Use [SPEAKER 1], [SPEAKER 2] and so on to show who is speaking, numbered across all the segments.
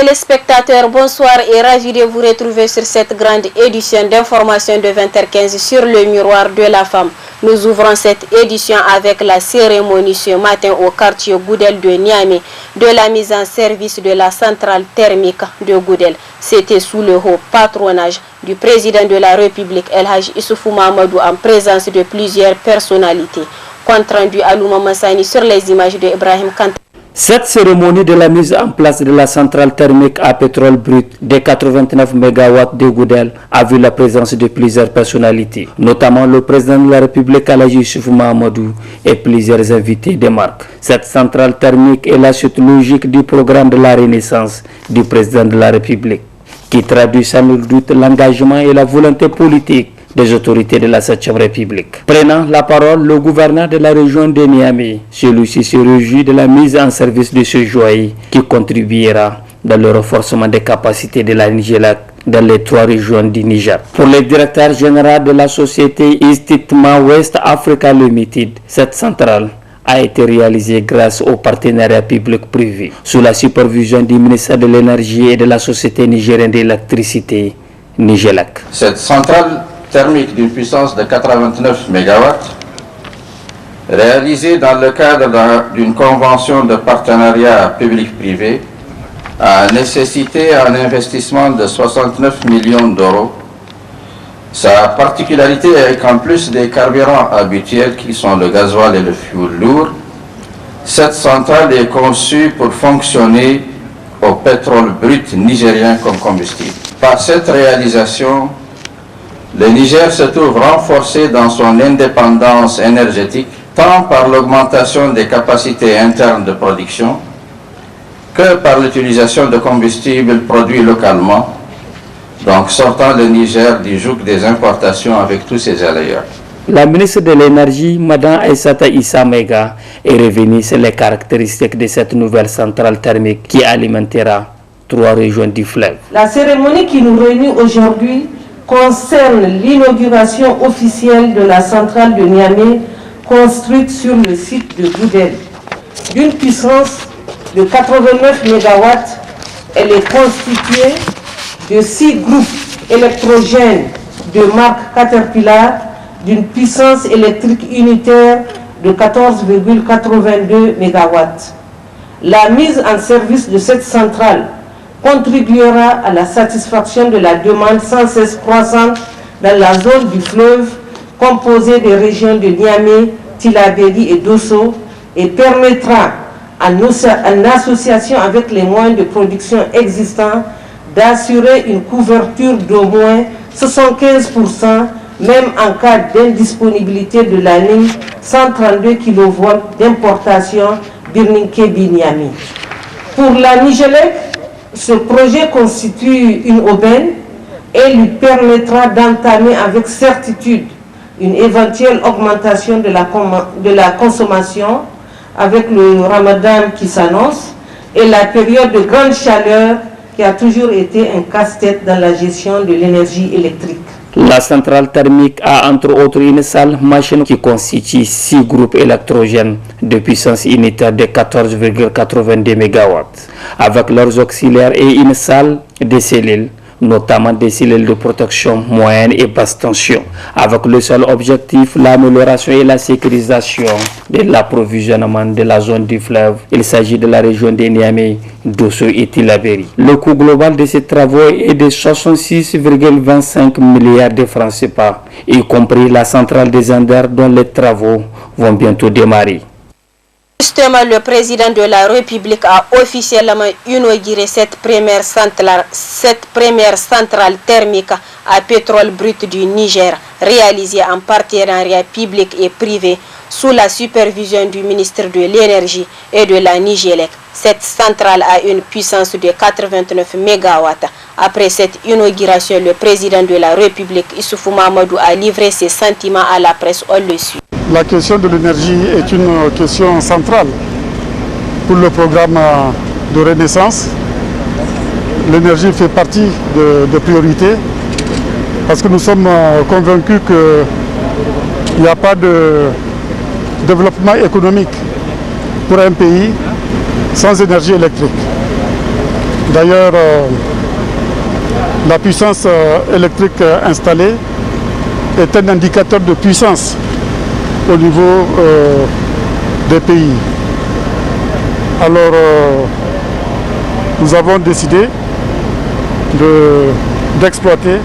[SPEAKER 1] téléspectateurs, bonsoir et ravi de vous retrouver sur cette grande édition d'information de 20h15 sur le miroir de la femme. Nous ouvrons cette édition avec la cérémonie ce matin au quartier Goudel de Niamey de la mise en service de la centrale thermique de Goudel. C'était sous le haut patronage du président de la République El Hadj Issoufou Mahamadou en présence de plusieurs personnalités. Compte rendu à Louma Massani sur les images de Ibrahim Kanta.
[SPEAKER 2] Cette cérémonie de la mise en place de la centrale thermique à pétrole brut de 89 MW de Goudel a vu la présence de plusieurs personnalités, notamment le président de la République El Hadj Issoufou Mahamadou et plusieurs invités de marque. Cette centrale thermique est la suite logique du programme de la Renaissance du président de la République, qui traduit sans nul doute l'engagement et la volonté politique des autorités de la 7e République. Prenant la parole, le gouverneur de la région de Niamey, celui-ci se réjouit de la mise en service de ce joyau qui contribuera dans le renforcement des capacités de la Nigélec dans les 3 régions du Niger. Pour le directeur général de la société Istithma West Africa Limited, cette centrale a été réalisée grâce au partenariat public-privé sous la supervision du ministère de l'Énergie et de la Société nigérienne d'électricité, Nigélec.
[SPEAKER 3] Cette centrale thermique d'une puissance de 89 MW, réalisée dans le cadre d'une convention de partenariat public-privé, a nécessité un investissement de 69 millions d'euros. Sa particularité est qu'en plus des carburants habituels qui sont le gasoil et le fioul lourd, cette centrale est conçue pour fonctionner au pétrole brut nigérien comme combustible. Par cette réalisation, le Niger se trouve renforcé dans son indépendance énergétique, tant par l'augmentation des capacités internes de production que par l'utilisation de combustibles produits localement, donc sortant le Niger du joug des importations avec tous ses aléas.
[SPEAKER 2] La ministre de l'Énergie, Mme Aïssata Issa Mega, est revenue sur les caractéristiques de cette nouvelle centrale thermique qui alimentera 3 régions du fleuve.
[SPEAKER 4] La cérémonie qui nous réunit aujourd'hui concerne l'inauguration officielle de la centrale de Niamey construite sur le site de Goudel. D'une puissance de 89 MW, elle est constituée de 6 groupes électrogènes de marque Caterpillar d'une puissance électrique unitaire de 14,82 MW. La mise en service de cette centrale contribuera à la satisfaction de la demande sans cesse croissante dans la zone du fleuve composée des régions de Niamey, Tillabéri et Dosso et permettra, en association avec les moyens de production existants, d'assurer une couverture d'au moins 75%, même en cas d'indisponibilité de la ligne 132 kV d'importation Birninké-Niamey. Pour la Nigélec, ce projet constitue une aubaine et lui permettra d'entamer avec certitude une éventuelle augmentation de la consommation avec le Ramadan qui s'annonce et la période de grande chaleur qui a toujours été un casse-tête dans la gestion de l'énergie électrique.
[SPEAKER 2] La centrale thermique a entre autres une salle machine qui constitue 6 groupes électrogènes de puissance unitaire de 14,82 MW, avec leurs auxiliaires et une salle de cellules, notamment des cellules de protection moyenne et basse tension, avec le seul objectif l'amélioration et la sécurisation de l'approvisionnement de la zone du fleuve. Il s'agit de la région de Niamey, Dosso et Tillabéri. Le coût global de ces travaux est de 66,25 milliards de francs CFA, y compris la centrale des Anders dont les travaux vont bientôt démarrer.
[SPEAKER 1] Justement, le président de la République a officiellement inauguré cette première centrale thermique à pétrole brut du Niger, réalisée en partenariat public et privé sous la supervision du ministre de l'Énergie et de la Nigélec. Cette centrale a une puissance de 89 MW. Après cette inauguration, le président de la République, Issoufou Mahamadou, a livré ses sentiments à la presse. On le suit.
[SPEAKER 5] La question de l'énergie est une question centrale pour le programme de Renaissance. L'énergie fait partie des priorités parce que nous sommes convaincus qu'il n'y a pas de développement économique pour un pays sans énergie électrique. D'ailleurs, la puissance électrique installée est un indicateur de puissance au niveau des pays. Alors, nous avons décidé d'exploiter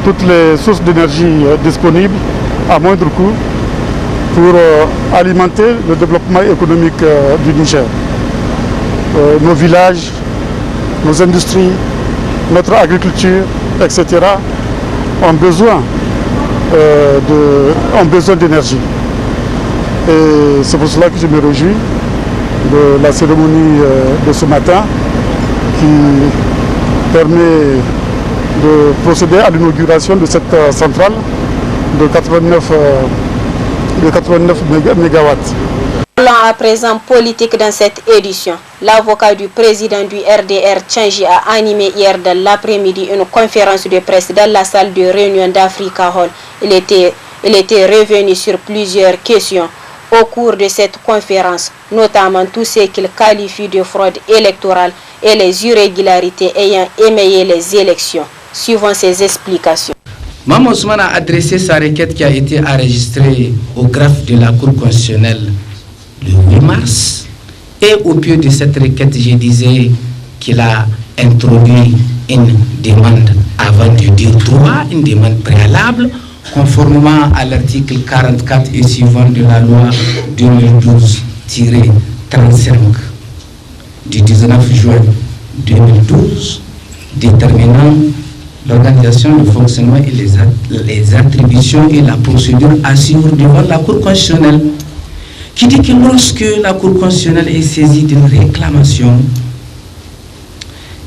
[SPEAKER 5] toutes les sources d'énergie disponibles à moindre coût pour alimenter le développement économique du Niger. Nos villages, nos industries, notre agriculture, etc. ont besoin d'énergie. Et c'est pour cela que je me réjouis de la cérémonie de ce matin qui permet de procéder à l'inauguration de cette centrale de 89 MW.
[SPEAKER 1] Parlons à présent politique dans cette édition. L'avocat du président du RDR, Tchangi, a animé hier dans l'après-midi une conférence de presse dans la salle de réunion d'Africa Hall. Il était revenu sur plusieurs questions au cours de cette conférence, notamment tout ce qu'il qualifie de fraude électorale et les irrégularités ayant émaillé les élections. Suivant ses explications.
[SPEAKER 6] Mme Ousmane a adressé sa requête qui a été enregistrée au greffe de la Cour constitutionnelle le 8 mars. Et au pied de cette requête, je disais qu'il a introduit une demande avant de dire droit, une demande préalable, conformément à l'article 44 et suivant de la loi 2012-35 du 19 juin 2012, déterminant l'organisation, le fonctionnement et les attributions et la procédure à suivre devant la Cour constitutionnelle, qui dit que lorsque la Cour constitutionnelle est saisie d'une réclamation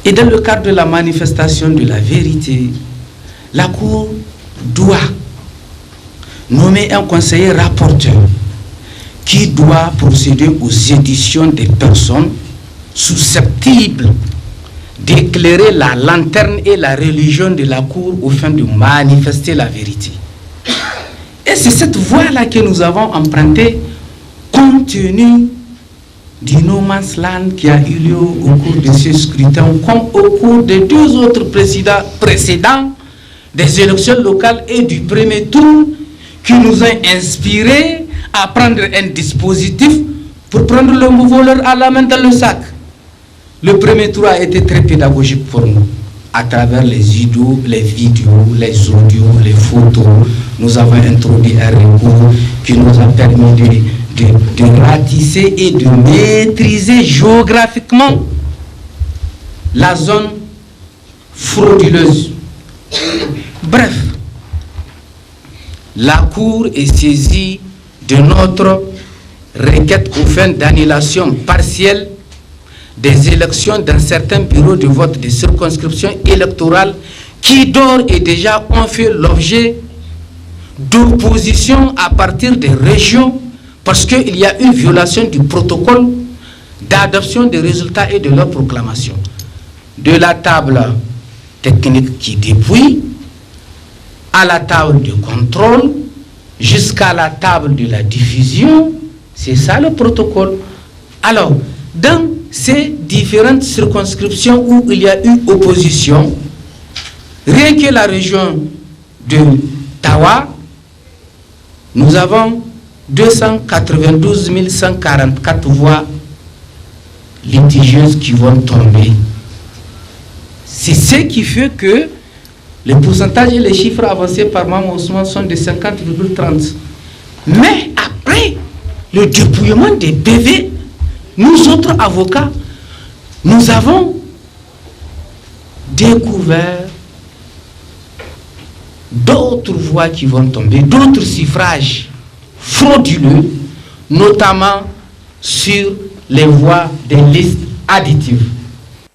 [SPEAKER 6] et dans le cadre de la manifestation de la vérité, la Cour doit nommer un conseiller rapporteur qui doit procéder aux éditions des personnes susceptibles d'éclairer la lanterne et la religion de la Cour au fin de manifester la vérité. Et c'est cette voie-là que nous avons empruntée compte tenu du no man's land qui a eu lieu au cours de ce scrutin, comme au cours des deux autres précédents des élections locales et du premier tour, qui nous a inspiré à prendre un dispositif pour prendre le voleur à la main dans le sac. Le premier tour a été très pédagogique pour nous. À travers les vidéos, les audios, les photos, nous avons introduit un recours qui nous a permis de ratisser et de maîtriser géographiquement la zone frauduleuse. Bref, la Cour est saisie de notre requête aux fins d'annulation partielle des élections dans certains bureaux de vote de circonscription électorale qui d'ores et déjà ont fait l'objet d'opposition à partir des régions parce qu'il y a une violation du protocole d'adoption des résultats et de leur proclamation. De la table technique qui dépouille, à la table de contrôle, jusqu'à la table de la diffusion, c'est ça le protocole. Alors, dans ces différentes circonscriptions où il y a eu opposition, rien que la région de Tawa, nous avons 292 144 voix litigieuses qui vont tomber. C'est ce qui fait que les pourcentages et les chiffres avancés par Mme Ousmane sont de 50,30. Mais après le dépouillement des PV, nous autres avocats, nous avons découvert d'autres voix qui vont tomber, d'autres suffrages frauduleux, notamment sur les voix des listes additives.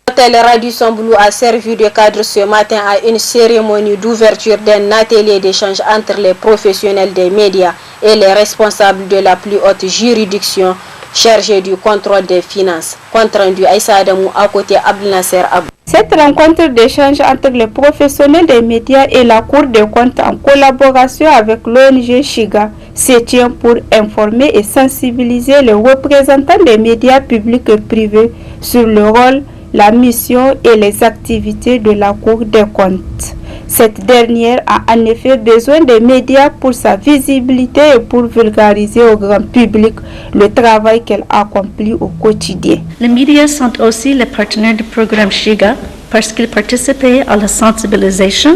[SPEAKER 1] L'hôtel Radisson Blu a servi de cadre ce matin à une cérémonie d'ouverture d'un atelier d'échange entre les professionnels des médias et les responsables de la plus haute juridiction chargée du contrôle des finances. Compte rendu Aïssa Adamou à côté Abdel Nasser Abou.
[SPEAKER 7] Cette rencontre d'échange entre les professionnels des médias et la Cour des comptes en collaboration avec l'ONG Shiga se tient pour informer et sensibiliser les représentants des médias publics et privés sur le rôle, la mission et les activités de la Cour des comptes. Cette dernière a en effet besoin des médias pour sa visibilité et pour vulgariser au grand public le travail qu'elle accomplit au quotidien.
[SPEAKER 8] Les médias sont aussi les partenaires du programme SHIGA parce qu'ils participent à la sensibilisation,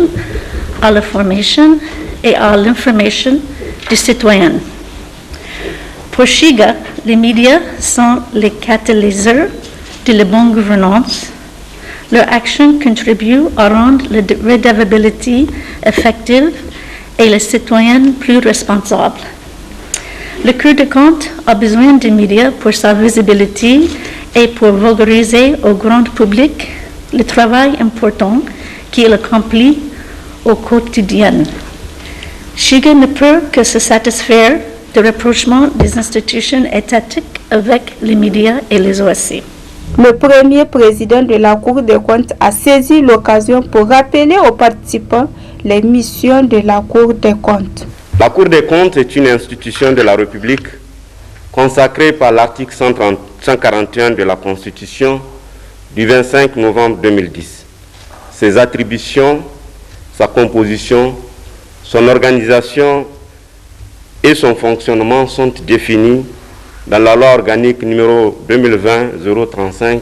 [SPEAKER 8] à la formation et à l'information des citoyens. Pour SHIGA, les médias sont les catalyseurs de la bonne gouvernance. Leur action contribue à rendre la redevabilité effective et les citoyens plus responsables. Le Cour des comptes a besoin des médias pour sa visibilité et pour valoriser au grand public le travail important qu'il accomplit au quotidien. SHIGA ne peut que se satisfaire du rapprochement des institutions étatiques avec les médias et les OSC.
[SPEAKER 7] Le premier président de la Cour des comptes a saisi l'occasion pour rappeler aux participants les missions de la Cour des comptes.
[SPEAKER 9] La Cour des comptes est une institution de la République consacrée par l'article 141 de la Constitution du 25 novembre 2010. Ses attributions, sa composition, son organisation et son fonctionnement sont définis dans la loi organique numéro 2020-035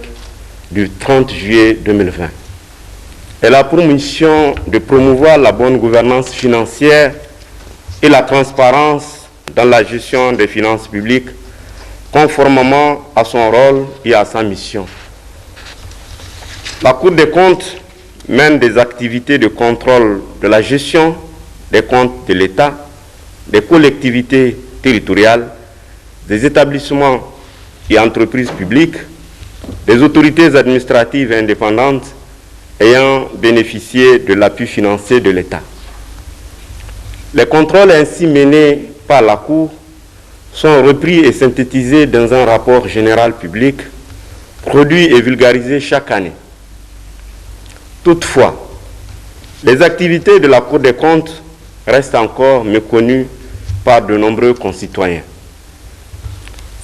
[SPEAKER 9] du 30 juillet 2020. Elle a pour mission de promouvoir la bonne gouvernance financière et la transparence dans la gestion des finances publiques, conformément à son rôle et à sa mission. La Cour des comptes mène des activités de contrôle de la gestion des comptes de l'État, des collectivités territoriales, des établissements et entreprises publiques, des autorités administratives indépendantes ayant bénéficié de l'appui financier de l'État. Les contrôles ainsi menés par la Cour sont repris et synthétisés dans un rapport général public, produit et vulgarisé chaque année. Toutefois, les activités de la Cour des comptes restent encore méconnues par de nombreux concitoyens.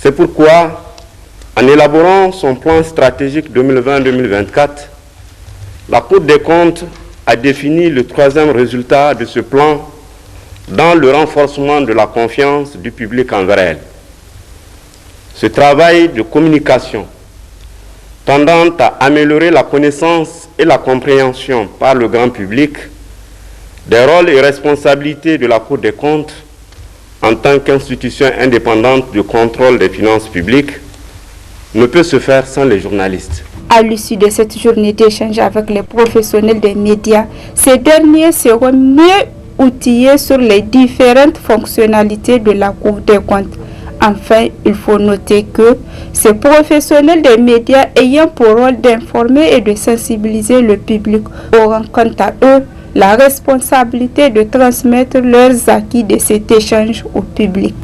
[SPEAKER 9] C'est pourquoi, en élaborant son plan stratégique 2020-2024, la Cour des comptes a défini le troisième résultat de ce plan dans le renforcement de la confiance du public envers elle. Ce travail de communication tendant à améliorer la connaissance et la compréhension par le grand public des rôles et responsabilités de la Cour des comptes en tant qu'institution indépendante de contrôle des finances publiques ne peut se faire sans les journalistes.
[SPEAKER 7] À l'issue de cette journée d'échange avec les professionnels des médias, ces derniers seront mieux outillés sur les différentes fonctionnalités de la Cour des comptes. Enfin, il faut noter que ces professionnels des médias ayant pour rôle d'informer et de sensibiliser le public auront quant à eux la responsabilité de transmettre leurs acquis de cet échange au public.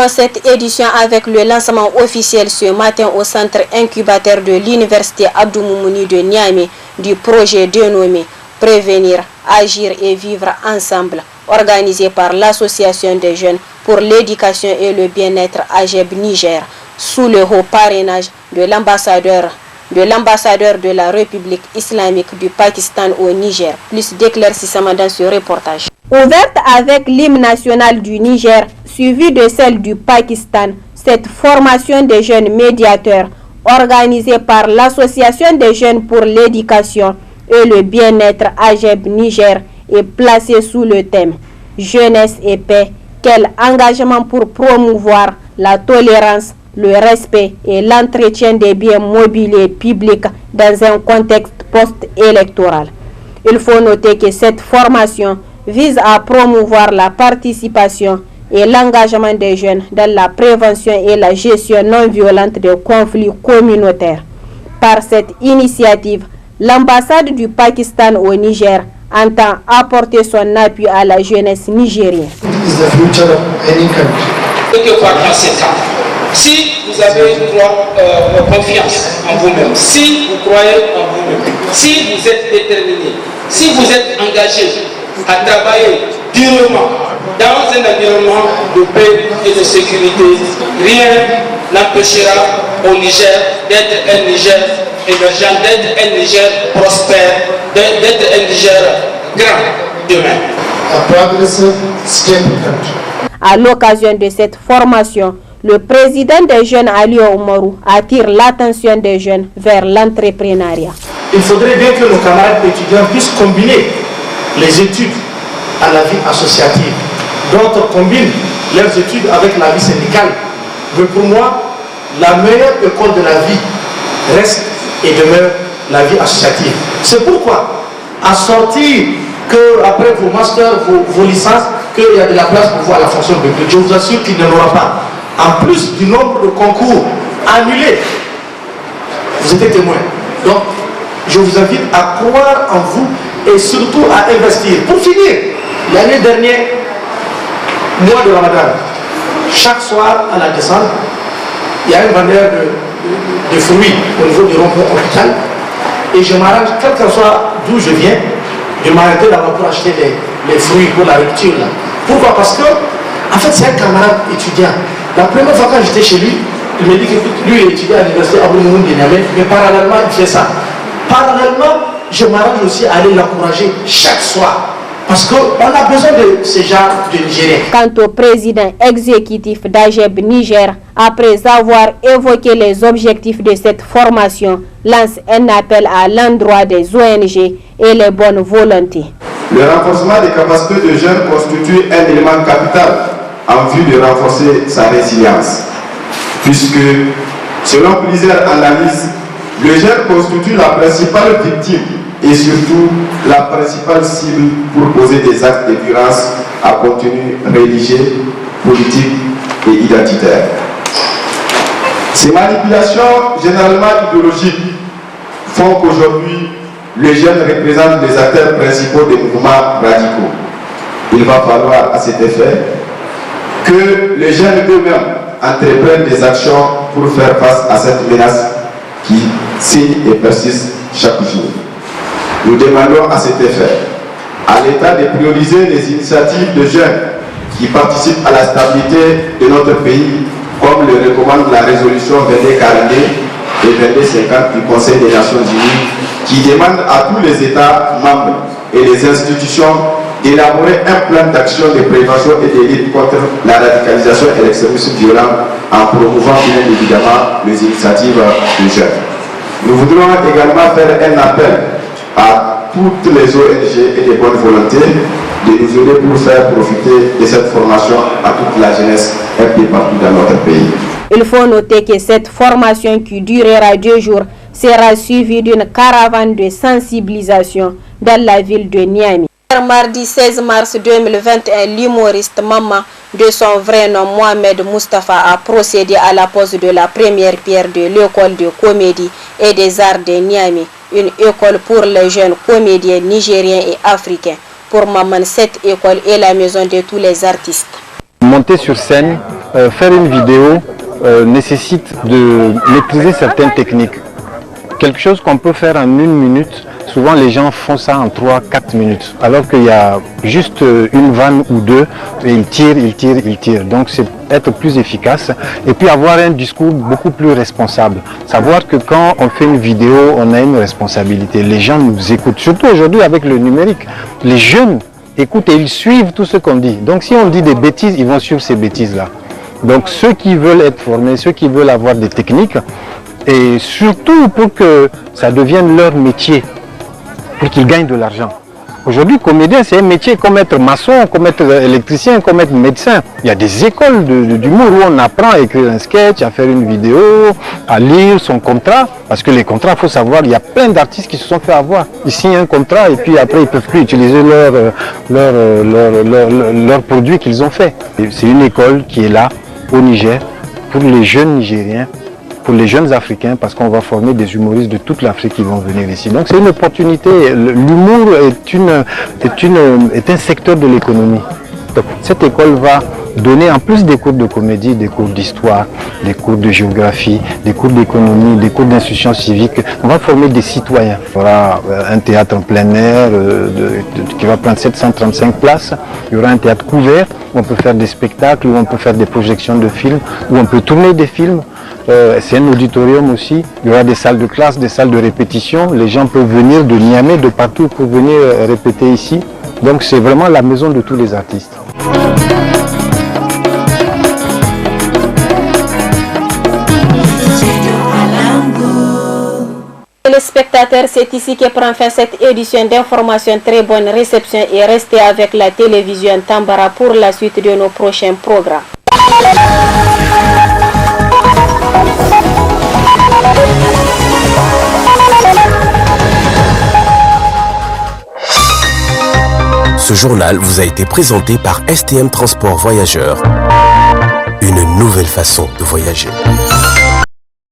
[SPEAKER 1] Cette édition avec le lancement officiel ce matin au centre incubateur de l'université Abdou Moumouni de Niamey du projet dénommé Prévenir, agir et vivre ensemble, organisé par l'association des jeunes pour l'éducation et le bien-être AGEB Niger, sous le haut parrainage de l'ambassadeur de la République islamique du Pakistan au Niger. Plus d'éclaircissements dans ce reportage. Ouverte avec l'hymne national du Niger, suivi de celle du Pakistan, cette formation des jeunes médiateurs, organisée par l'Association des jeunes pour l'éducation et le bien-être AGEB Niger, est placée sous le thème « Jeunesse et paix ». Quel engagement pour promouvoir la tolérance, le respect et l'entretien des biens mobiliers publics dans un contexte post-électoral. Il faut noter que cette formation vise à promouvoir la participation et l'engagement des jeunes dans la prévention et la gestion non violente des conflits communautaires. Par cette initiative, l'ambassade du Pakistan au Niger entend apporter son appui à la jeunesse nigérienne.
[SPEAKER 10] Si vous avez confiance en vous-même, si vous croyez en vous-même, si vous êtes déterminé, si vous êtes engagé à travailler durement dans un environnement de paix et de sécurité, rien n'empêchera au Niger d'être un Niger émergent, d'être un Niger prospère, d'être un Niger grand demain.
[SPEAKER 1] À l'occasion de cette formation, le président des jeunes Ali Oumarou attire l'attention des jeunes vers l'entrepreneuriat.
[SPEAKER 11] Il faudrait bien que nos camarades étudiants puissent combiner les études à la vie associative. D'autres combinent leurs études avec la vie syndicale. Mais pour moi, la meilleure école de la vie reste et demeure la vie associative. C'est pourquoi, à sortir que après vos masters, vos licences, qu'il y a de la place pour vous à la fonction publique. Je vous assure qu'il n'y en aura pas. En plus du nombre de concours annulés, vous êtes témoins. Donc, je vous invite à croire en vous et surtout à investir. Pour finir, l'année dernière, mois de Ramadan, chaque soir à la descente, il y a un vendeur de fruits au niveau du rond-point hôpital. Et je m'arrange, quel que soit d'où je viens, de m'arrêter là-bas pour acheter les fruits pour la rupture. Là. Pourquoi? Parce que, en fait, c'est un camarade étudiant. La première fois quand j'étais chez lui, il me dit que lui, il étudie à l'université Abou-Nimoun de Niamey, mais parallèlement, il fait ça. Parallèlement, je m'arrange aussi à aller l'encourager chaque soir. Parce qu'on a besoin de ce genre de Nigériens.
[SPEAKER 1] Quant au président exécutif d'AGEB Niger, après avoir évoqué les objectifs de cette formation, lance un appel à l'endroit des ONG et les bonnes volontés.
[SPEAKER 12] Le renforcement des capacités de jeunes constitue un élément capital en vue de renforcer sa résilience. Puisque, selon plusieurs analyses, le jeune constitue la principale victime et surtout la principale cible pour poser des actes de violence à contenu religieux, politique et identitaire. Ces manipulations généralement idéologiques font qu'aujourd'hui, les jeunes représentent les acteurs principaux des mouvements radicaux. Il va falloir à cet effet que les jeunes eux-mêmes entreprennent des actions pour faire face à cette menace qui signe et persiste chaque jour. Nous demandons à cet effet à l'État de prioriser les initiatives de jeunes qui participent à la stabilité de notre pays, comme le recommande la résolution 2242 et 2250 du Conseil des Nations Unies, qui demande à tous les États membres et les institutions d'élaborer un plan d'action de prévention et de lutte contre la radicalisation et l'extrémisme violent en promouvant bien évidemment les initiatives des jeunes. Nous voudrons également faire un appel à toutes les ONG et les bonnes volontés de nous aider pour faire profiter de cette formation à toute la jeunesse un peu partout dans notre pays.
[SPEAKER 1] Il faut noter que cette formation qui durera 2 jours sera suivie d'une caravane de sensibilisation dans la ville de Niamey. Mardi 16 mars 2021, l'humoriste Maman, de son vrai nom Mohamed Mustafa, a procédé à la pose de la première pierre de l'école de comédie et des arts de Niamey, une école pour les jeunes comédiens nigériens et africains. Pour Maman, cette école est la maison de tous les artistes.
[SPEAKER 13] Monter sur scène, faire une vidéo nécessite de maîtriser certaines techniques. Quelque chose qu'on peut faire en 1 minute, souvent les gens font ça en 3-4 minutes, alors qu'il y a juste une vanne ou deux, et ils tirent. Donc c'est être plus efficace et puis avoir un discours beaucoup plus responsable. Savoir que quand on fait une vidéo, on a une responsabilité. Les gens nous écoutent, surtout aujourd'hui avec le numérique. Les jeunes écoutent et ils suivent tout ce qu'on dit. Donc si on dit des bêtises, ils vont suivre ces bêtises-là. Donc ceux qui veulent être formés, ceux qui veulent avoir des techniques, et surtout pour que ça devienne leur métier, pour qu'ils gagnent de l'argent. Aujourd'hui, comédien, c'est un métier comme être maçon, comme être électricien, comme être médecin. Il y a des écoles d'humour où on apprend à écrire un sketch, à faire une vidéo, à lire son contrat. Parce que les contrats, il faut savoir, il y a plein d'artistes qui se sont fait avoir. Ils signent un contrat et puis après, ils ne peuvent plus utiliser leurs produits qu'ils ont fait. C'est une école qui est là, au Niger, pour les jeunes Nigériens, pour les jeunes Africains, parce qu'on va former des humoristes de toute l'Afrique qui vont venir ici. Donc c'est une opportunité. L'humour est un secteur de l'économie. Donc cette école va donner en plus des cours de comédie, des cours d'histoire, des cours de géographie, des cours d'économie, des cours d'instruction civique. On va former des citoyens. Il y aura un théâtre en plein air qui va prendre 735 places. Il y aura un théâtre couvert où on peut faire des spectacles, où on peut faire des projections de films, où on peut tourner des films. C'est un auditorium aussi. Il y aura des salles de classe, des salles de répétition. Les gens peuvent venir de Niamey, de partout pour venir répéter ici. Donc c'est vraiment la maison de tous les artistes.
[SPEAKER 1] Les spectateurs, c'est ici que prend fin cette édition d'information. Très bonne réception et restez avec la télévision Tambara pour la suite de nos prochains programmes.
[SPEAKER 14] Ce journal vous a été présenté par STM Transport Voyageurs. Une nouvelle façon de voyager.